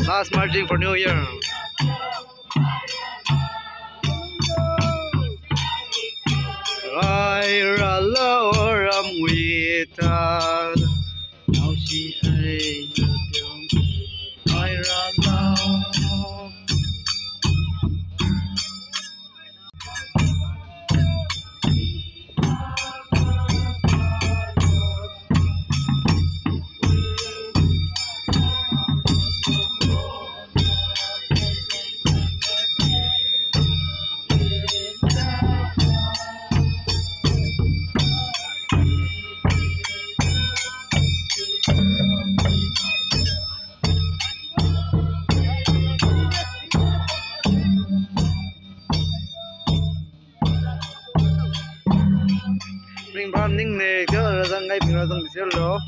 last marching for New Year. Ai ra lo ram we ta nào si ai ai ra lo. Mình ban ninh nè chứ là rằng ngay mình là rằng sẽ lỗ.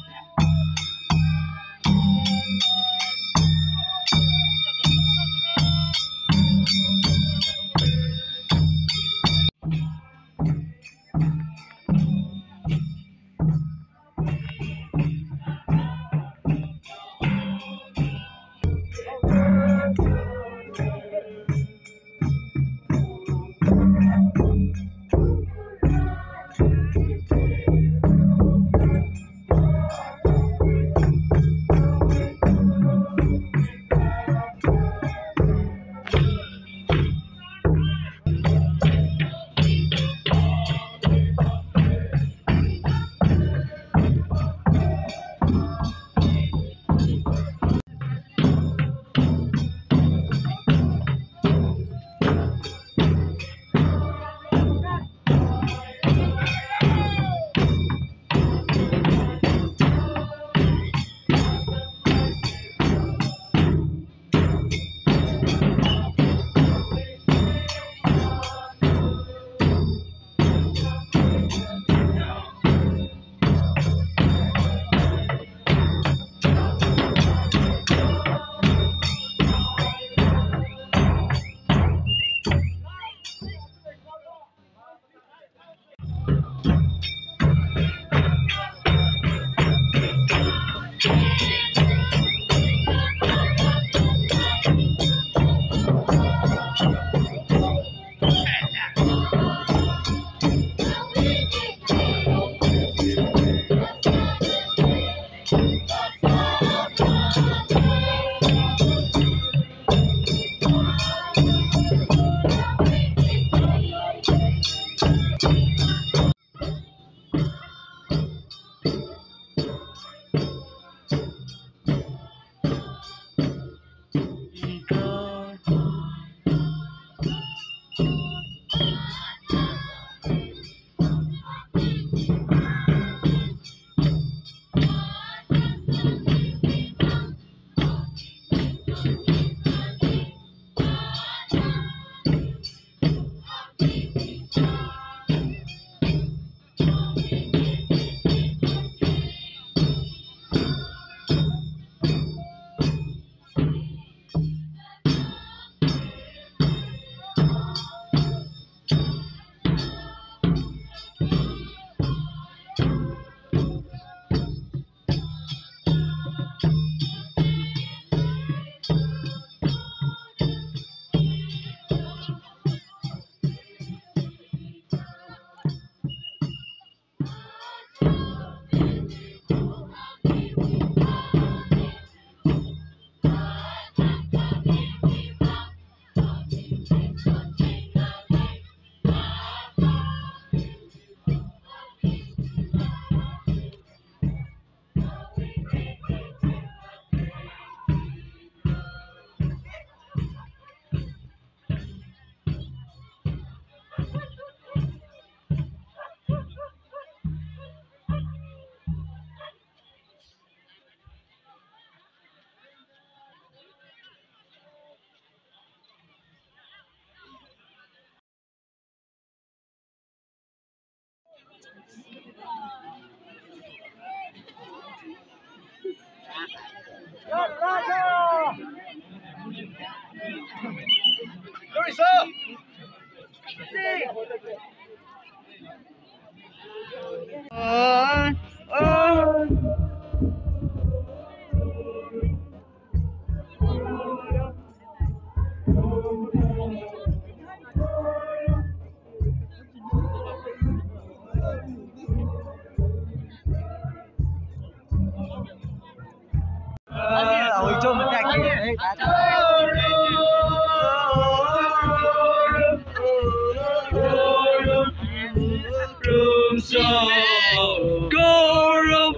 Korum,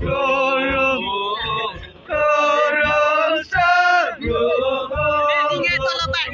korum, korum sagu. Tinggal tolong pak.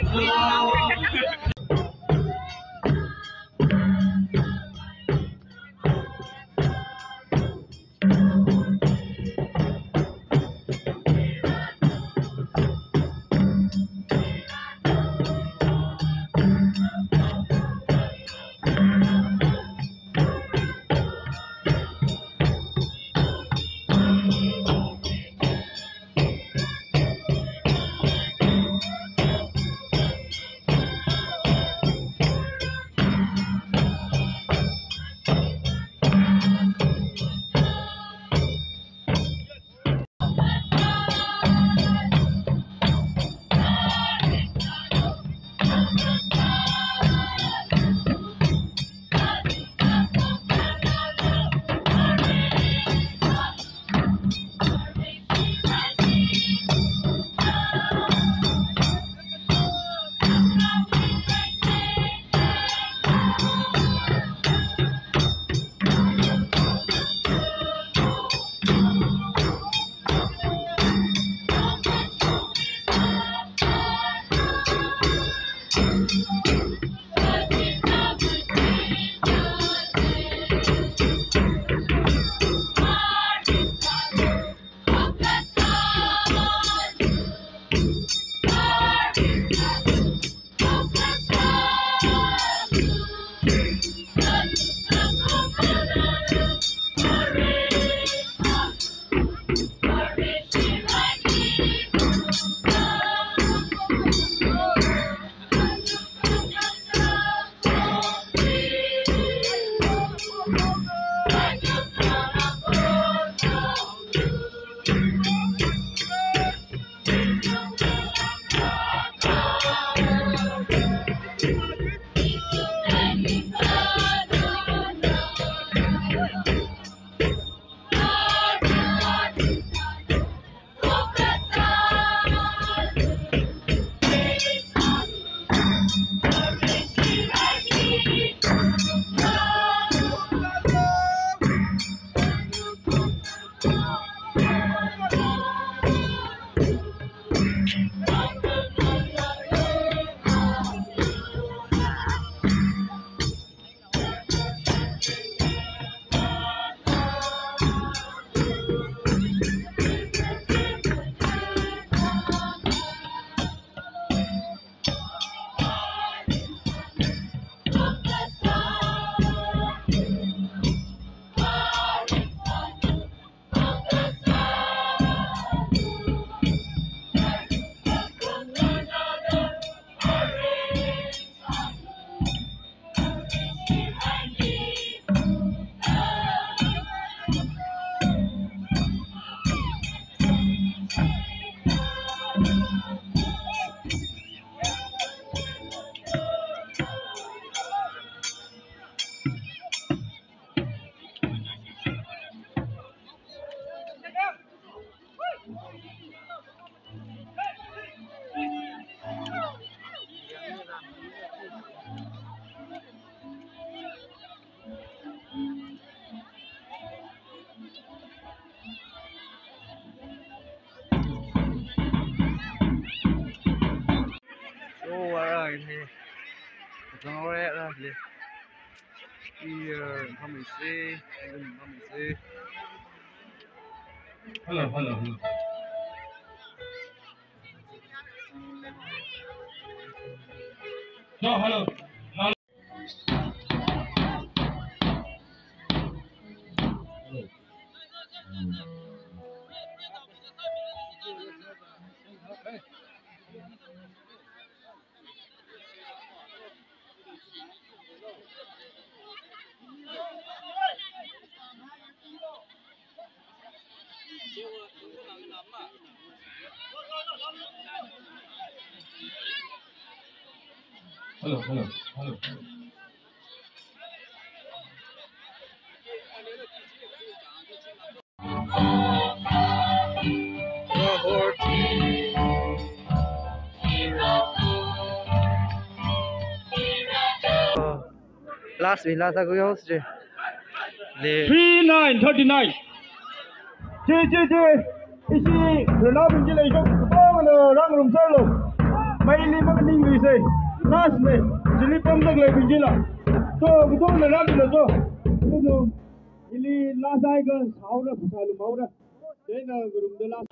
Rồi rồi đi. Không mình xe, không mình xe. Hello, hello, hello. No, hello. No. Hello, hello, hello. last week last aku yo sih. Le 3939. Isi rena binji lai jok bang na rang rum sar lo. Mai li mak ning lui se. Nas ne jili pam tak lai binji la. So betul na ram na so. Itu ili last ai ka sao na busalu mau na. Dei na gurum de last.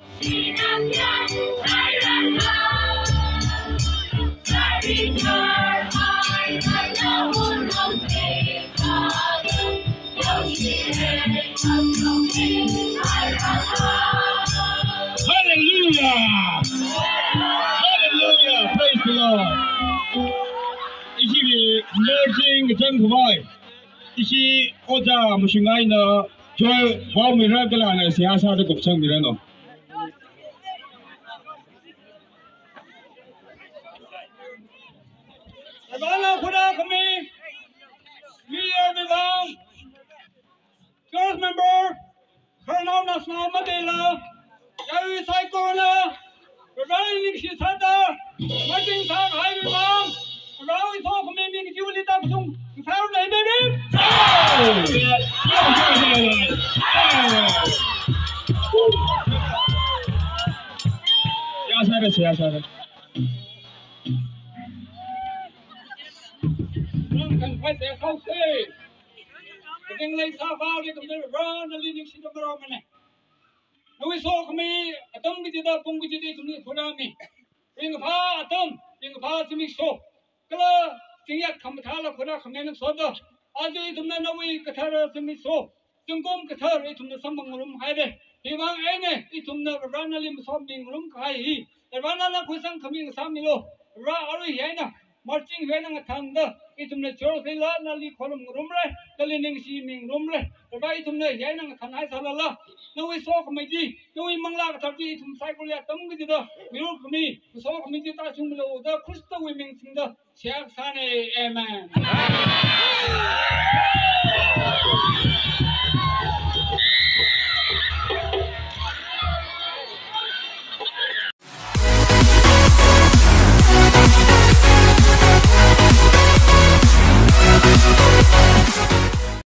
Hallelujah! Hallelujah! Praise the Lord! Ici merging jeng kawai. Ici oja musingai na joy bau mira kala na siasa de gopsang mira no. Abala kuda kami. We are the long church member. Colonel National Madela. Yari Saikona. Running Shisada. Marching Sam Highway. Around talk maybe you will up some found a baby. Yes, sir. Can fight their house. The thing like Safari, the run, the leading sheet of the Roman. No, we saw me, a tongue with the Pungi to me for me. Bring a pa, a tongue, bring a pa to me so. Color, thing at Kamatala for a command soda. I do it to men away, Katara to me so. Tungum Katar, it from the Sambang room hide. He won any, it from the Ranalim sobbing room high. The Ranala Kusan coming Samilo, Ra Ariana. Marching when a thunder, it from the church, they learn a leak column roomre, the leaning seeming roomre, the right from the Yana Kanai. No, we saw committee, no, in Mangla, 30 from Cycle at Tumgida, we look for me, we saw committee touching below the crystal women in the Shaq Sane, amen.